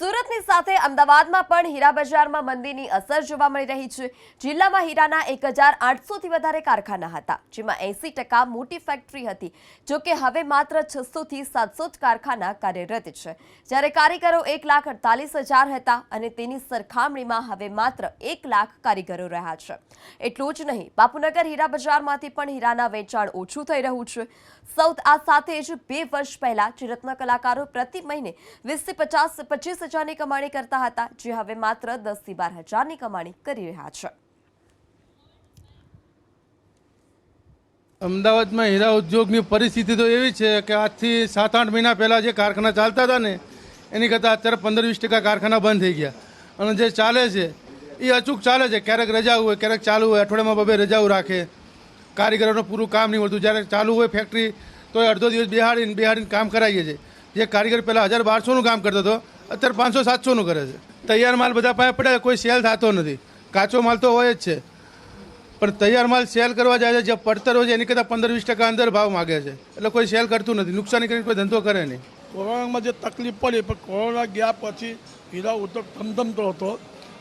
સુરતની સાથે અમદાવાદમાં પણ હીરા બજારમાં મંદીની અસર જોવા મળી રહી છે। જિલ્લામાં હીરાના 1800 થી વધારે કારખાના હતા, જેમાં 80% મોટી ફેક્ટરી હતી। જો કે હવે માત્ર 600 થી 700 જ કારખાના કાર્યરત છે, જ્યારે કારીગરો 1,48,000 હતા અને તેની સરખામણીમાં હવે માત્ર 1 લાખ કારીગરો રહ્યા છે। એટલું જ નહીં, બાપુનગર હીરા બજારમાંથી પણ હીરાના વેચાણ ઓછું થઈ રહ્યું છે। આ સાથે જ 2 વર્ષ પહેલા જે રત્ન કલાકારો પ્રતિ મહિને 20 થી 25,000ની કમાણી કરતા હતા, જે હવે માત્ર 10 થી 12,000ની કમાણી કરી રહ્યા છે। અમદાવાદમાં હીરા ઉદ્યોગની પરિસ્થિતિ તો એવી છે કે આજથી 7-8 મહિના પહેલાં જે કારખાના ચાલતા હતા ને એની કરતાં અત્યારે 15-20% કારખાના બંધ થઈ ગયા અને જે ચાલે છે એ અચૂક ચાલે છે। ક્યારેક રજા હોય, ક્યારેક ચાલુ હોય, અઠવાડિયામાં 2 રજાઓ રાખે, કારીગરોનું પૂરું કામ નહીં મળતું। જ્યારે ચાલુ હોય ફેક્ટરી તો અડધો દિવસ બેહાડીને કામ કરાવીએ છીએ। જે કારીગર પહેલાં 1,200નું કામ કરતો હતો અત્યારે 500-700નું કરે છે। તૈયાર માલ બધા પાસે પડે, કોઈ સેલ થતો નથી। કાચો માલ તો હોય જ છે, પણ તૈયાર માલ સેલ કરવા જાય છે, જે પડતર હોય છે એની કરતાં 15-20% અંદર ભાવ માગે છે, એટલે કોઈ સેલ કરતું નથી। નુકસાની કરીને કોઈ ધંધો કરે નહીં। કોરોનામાં જે તકલીફ પડી, પણ કોરોના ગયા પછી હીરા ઉદ્યોગ ધમધમતો હતો,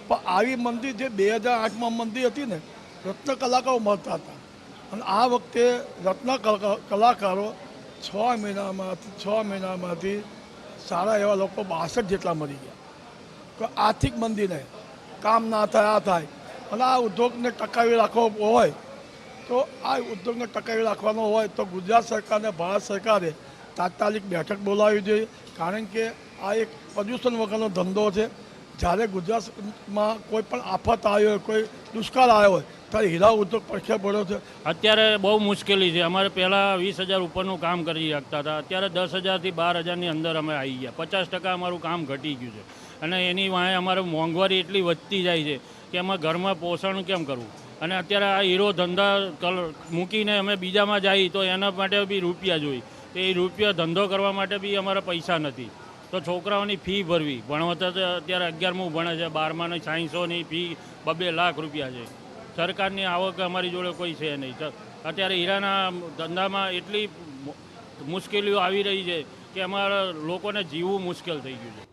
પણ આવી મંદી જે 2008માં મંદી હતી ને, રત્ન કલાકારો મળતા હતા અને આ વખતે રત્ન કલાકારો 6 મહિનામાંથી સારા એવા લોકો 62 જેટલા મરી ગયા। તો આર્થિક મંદીને કામ ના થાય, આ થાય, અને આ ઉદ્યોગને ટકાવી રાખવો હોય તો આ ઉદ્યોગને ટકાવી રાખવાનો હોય તો ગુજરાત સરકારને ભારત સરકારે તાત્કાલિક બેઠક બોલાવવી જોઈએ, કારણ કે આ એક પ્રદૂષણ વગરનો ધંધો છે। જ્યારે ગુજરાતમાં કોઈ પણ આફત આવી હોય, કોઈ દુષ્કાળ આવ્યો હોય ત્યારે હીરા ઉદ્યોગ પડખે પડ્યો છે। અત્યારે બહુ મુશ્કેલી છે। અમારે પહેલાં 20,000 ઉપરનું કામ કરી શકતા હતા, અત્યારે 10,000 થી 12,000ની અંદર અમે આવી ગયા। 50% અમારું કામ ઘટી ગયું છે અને એની વાંહે અમારે મોંઘવારી એટલી વધતી જાય છે કે એમાં ઘરમાં પોષણ કેમ કરવું। અને અત્યારે આ હીરો ધંધા મૂકીને અમે બીજામાં જઈએ તો એના માટે બી રૂપિયા જોઈએ, તો એ રૂપિયા ધંધો કરવા માટે બી અમારે પૈસા નથી। તો છોકરાઓની ફી ભરવી, ભણવતા અત્યારે 11મું ભણે છે, 12માની સાયન્સોની ફી 2 લાખ રૂપિયા છે। સરકારની આવક અમારી જોડે કોઈ છે નહીં। અત્યારે હીરાના ધંધામાં એટલી મુશ્કેલીઓ આવી રહી છે કે અમારા લોકોને જીવવું મુશ્કેલ થઈ ગયું છે।